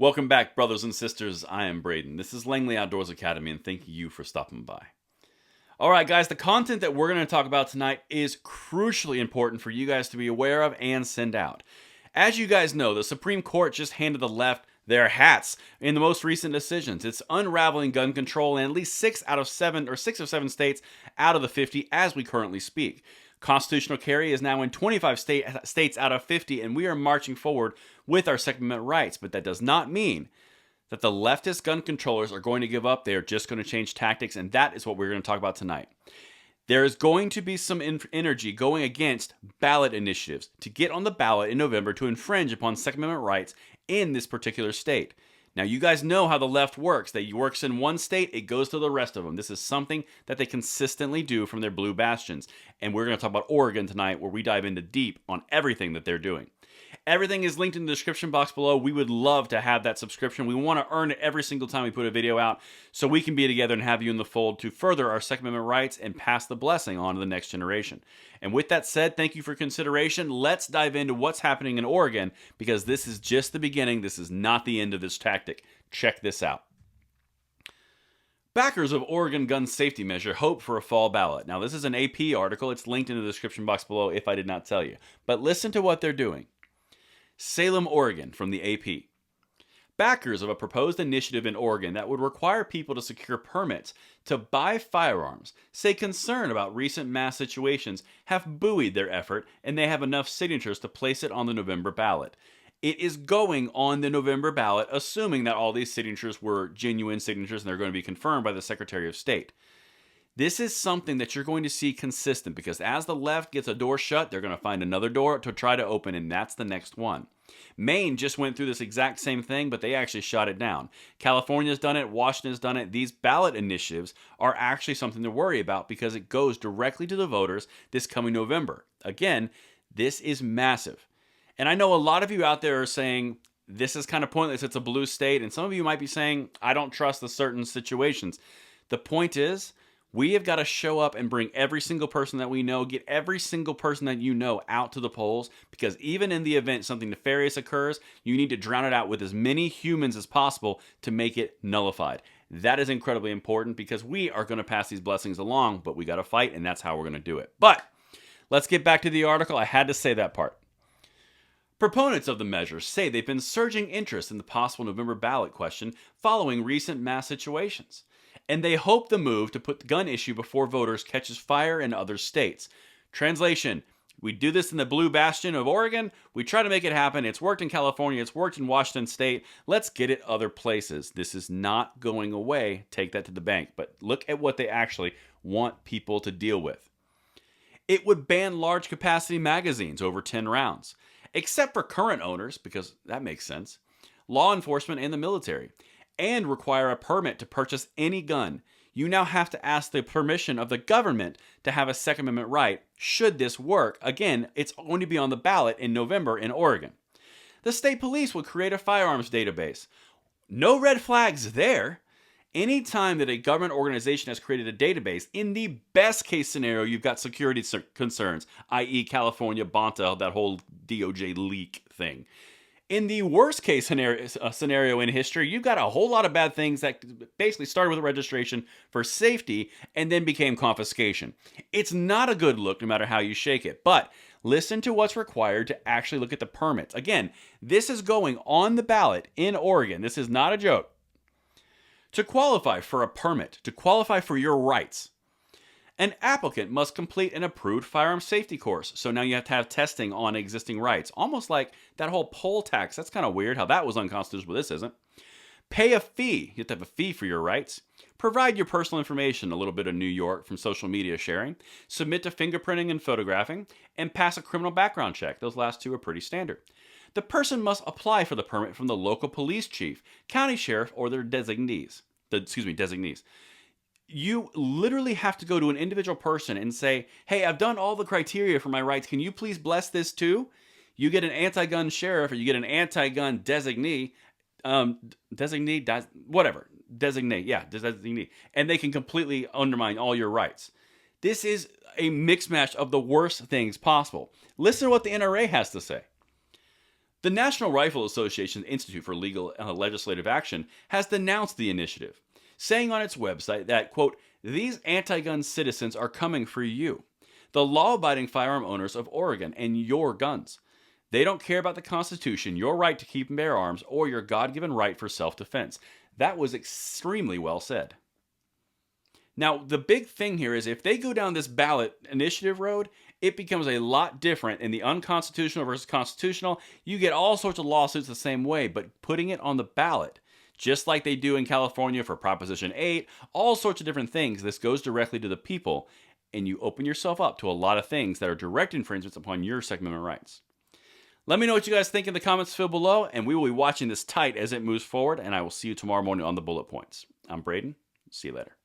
Welcome back, brothers and sisters. I am Braden. This is Langley Outdoors Academy, and thank you for stopping by. All right, guys, the content that we're going to talk about tonight is crucially important for you guys to be aware of and send out. As you guys know, the Supreme Court just handed the left their hats in the most recent decisions. It's unraveling gun control in at least 6 or 7 states out of the 50 as we currently speak. Constitutional carry is now in 25 states out of 50, and we are marching forward with our Second Amendment rights. But that does not mean that the leftist gun controllers are going to give up. They are just going to change tactics, and that is what we're going to talk about tonight. There is going to be some energy going against ballot initiatives to get on the ballot in November to infringe upon Second Amendment rights in this particular state. Now, you guys know how the left works. That works in one state, it goes to the rest of them. This is something that they consistently do from their blue bastions. And we're going to talk about Oregon tonight, where we dive into deep on everything that they're doing. Everything is linked in the description box below. We would love to have that subscription. We want to earn it every single time we put a video out so we can be together and have you in the fold to further our Second Amendment rights and pass the blessing on to the next generation. And with that said, thank you for consideration. Let's dive into what's happening in Oregon, because this is just the beginning. This is not the end of this tactic. Check this out. Backers of Oregon gun safety measure hope for a fall ballot. Now, this is an AP article. It's linked in the description box below if I did not tell you. But listen to what they're doing. Salem, Oregon, from the AP. Backers of a proposed initiative in Oregon that would require people to secure permits to buy firearms say concern about recent mass situations have buoyed their effort, and they have enough signatures to place it on the November ballot. It is going on the November ballot, assuming that all these signatures were genuine signatures and they're going to be confirmed by the Secretary of State. This is something that you're going to see consistent, because as the left gets a door shut, they're going to find another door to try to open, and that's the next one. Maine just went through this exact same thing, but they actually shot it down. California's done it. Washington's done it. These ballot initiatives are actually something to worry about, because it goes directly to the voters this coming November. Again, this is massive. And I know a lot of you out there are saying, this is kind of pointless. It's a blue state. And some of you might be saying, I don't trust the certain situations. The point is, we have got to show up and bring every single person that we know, get every single person that you know out to the polls, because even in the event something nefarious occurs, you need to drown it out with as many humans as possible to make it nullified. That is incredibly important, because we are going to pass these blessings along, but we got to fight, and that's how we're going to do it. But let's get back to the article. I had to say that part. Proponents of the measure say they've been surging interest in the possible November ballot question following recent mass situations, and they hope the move to put the gun issue before voters catches fire in other states. Translation: we do this in the blue bastion of Oregon. We try to make it happen. It's worked in California. It's worked in Washington State. Let's get it other places. This is not going away. Take that to the bank. But look at what they actually want people to deal with. It would ban large capacity magazines over 10 rounds, except for current owners, because that makes sense, law enforcement, and the military, and require a permit to purchase any gun. You now have to ask the permission of the government to have a Second Amendment right should this work. Again, it's going to be on the ballot in November in Oregon. The state police will create a firearms database. No red flags there. Anytime that a government organization has created a database, in the best case scenario, you've got security concerns, i.e. California, Bonta, that whole DOJ leak thing. In the worst case scenario in history, you've got a whole lot of bad things that basically started with a registration for safety and then became confiscation. It's not a good look no matter how you shake it, but listen to what's required to actually look at the permits. Again, this is going on the ballot in Oregon. This is not a joke. To qualify for a permit, to qualify for your rights, an applicant must complete an approved firearm safety course. So now you have to have testing on existing rights. Almost like that whole poll tax. That's kind of weird how that was unconstitutional, but this isn't. Pay a fee. You have to have a fee for your rights. Provide your personal information, a little bit of New York from social media sharing. Submit to fingerprinting and photographing. And pass a criminal background check. Those last two are pretty standard. The person must apply for the permit from the local police chief, county sheriff, or their designees. You literally have to go to an individual person and say, hey, I've done all the criteria for my rights. Can you please bless this too? You get an anti-gun sheriff, or you get an anti-gun designee, designee. And they can completely undermine all your rights. This is a mix match of the worst things possible. Listen to what the NRA has to say. The National Rifle Association's Institute for Legal Legislative Action has denounced the initiative, saying on its website that, quote, these anti-gun citizens are coming for you, the law-abiding firearm owners of Oregon, and your guns. They don't care about the Constitution, your right to keep and bear arms, or your God-given right for self-defense. That was extremely well said. Now, the big thing here is if they go down this ballot initiative road, it becomes a lot different in the unconstitutional versus constitutional. You get all sorts of lawsuits the same way, but putting it on the ballot, just like they do in California for Proposition 8, all sorts of different things, this goes directly to the people, and you open yourself up to a lot of things that are direct infringements upon your Second Amendment rights. Let me know what you guys think in the comments field below, and we will be watching this tight as it moves forward, and I will see you tomorrow morning on the bullet points. I'm Braden. See you later.